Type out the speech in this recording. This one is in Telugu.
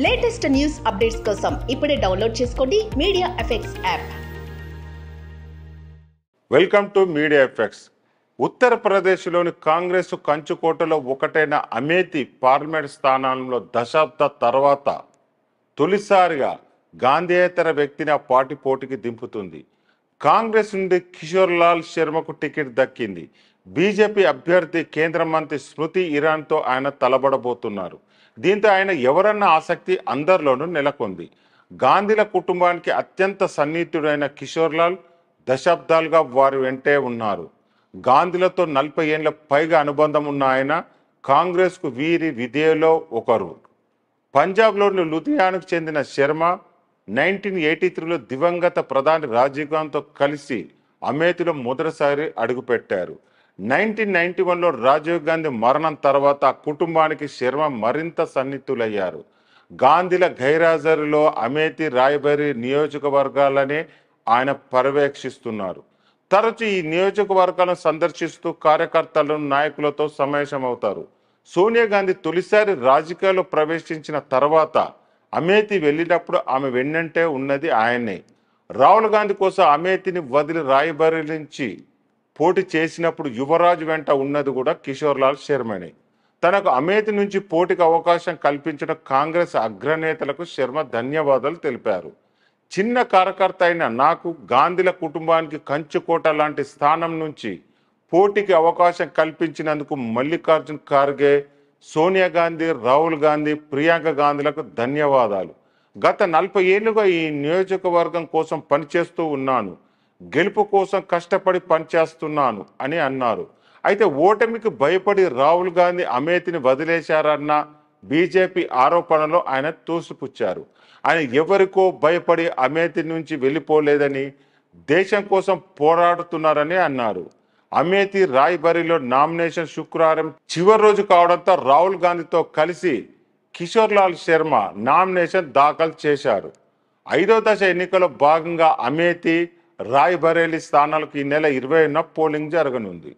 లేటెస్ట్ న్యూస్ అప్డేట్స్ కోసం ఇప్పుడే డౌన్లోడ్ చేసుకోండి media effects app. Welcome to media effects. ఉత్తరప్రదేశ్లోని కాంగ్రెస్ కంచుకోటలో ఒకటైన అమేథీ పార్లమెంట్ స్థానంలో దశాబ్ద తర్వాత తొలిసారిగా గాంధేతర వ్యక్తిని ఆ పార్టీ పోటీకి దింపుతుంది. కాంగ్రెస్ నుండి కిషోర్ లాల్ శర్మకు టికెట్ దక్కింది. బీజేపీ అభ్యర్థి కేంద్ర మంత్రి స్మృతి ఇరాన్తో ఆయన తలబడబోతున్నారు. దీంతో ఆయన ఎవరన్న ఆసక్తి అందరిలోనూ నెలకొంది. గాంధీల కుటుంబానికి అత్యంత సన్నిహితుడైన కిషోర్ లాల్ దశాబ్దాలుగా వారి వెంటే ఉన్నారు. గాంధీలతో 40 ఏళ్ల పైగా అనుబంధం ఉన్న ఆయన కాంగ్రెస్కు వీరి విధేయులో ఒకరు. పంజాబ్లోని లుధియానాకు చెందిన శర్మ 1983లో దివంగత ప్రధాని రాజీవ్ గాంధీతో కలిసి అమేథీలో మొదటిసారి అడుగుపెట్టారు. 1991లో రాజీవ్ గాంధీ మరణం తర్వాత ఆ కుటుంబానికి శర్మ మరింత సన్నిహితులయ్యారు. గాంధీల గైర్హాజరులో అమేథీ రాయ్బరేలీ నియోజకవర్గాలనే ఆయన పర్యవేక్షిస్తున్నారు. తరచూ ఈ నియోజకవర్గాలను సందర్శిస్తూ కార్యకర్తలను నాయకులతో సమావేశమవుతారు. సోనియా గాంధీ తొలిసారి రాజకీయాల్లో ప్రవేశించిన తర్వాత అమేథీ వెళ్ళినప్పుడు ఆమె వెన్నంటే ఉన్నది ఆయనే. రాహుల్ గాంధీ కోసం అమేథీని వదిలి రాయ్బరేలీ నుంచి పోటీ చేసినప్పుడు యువరాజు వెంట ఉన్నది కూడా కిషోర్ లాల్ శర్మనే. తనకు అమేథీ నుంచి పోటీకి అవకాశం కల్పించిన కాంగ్రెస్ అగ్రనేతలకు శర్మ ధన్యవాదాలు తెలిపారు. చిన్న కార్యకర్త అయిన నాకు గాంధీల కుటుంబానికి కంచుకోట లాంటి స్థానం నుంచి పోటీకి అవకాశం కల్పించినందుకు మల్లికార్జున్ ఖార్గే, సోనియా గాంధీ, రాహుల్ గాంధీ, ప్రియాంక గాంధీలకు ధన్యవాదాలు. గత 40 ఏళ్లుగా ఈ నియోజకవర్గం కోసం పనిచేస్తూ ఉన్నాను. గెలుపు కోసం కష్టపడి పనిచేస్తున్నాను అని అన్నారు. అయితే ఓటమికి భయపడి రాహుల్ గాంధీ అమేథీని వదిలేశారన్న బీజేపీ ఆరోపణలో ఆయన తోసిపుచ్చారు. ఆయన ఎవరికో భయపడి అమేథీ నుంచి వెళ్ళిపోలేదని, దేశం కోసం పోరాడుతున్నారని అన్నారు. అమేథీ రాయ్బరేలీలో నామినేషన్ శుక్రవారం చివరి రోజు కావడంతో రాహుల్ గాంధీతో కలిసి కిషోర్ లాల్ శర్మ నామినేషన్ దాఖలు చేశారు. 5వ దశ ఎన్నికల్లో భాగంగా అమేథీ, రాయ్బరేలీ స్థానాలకు ఈ నెల 20న పోలింగ్ జరగనుంది.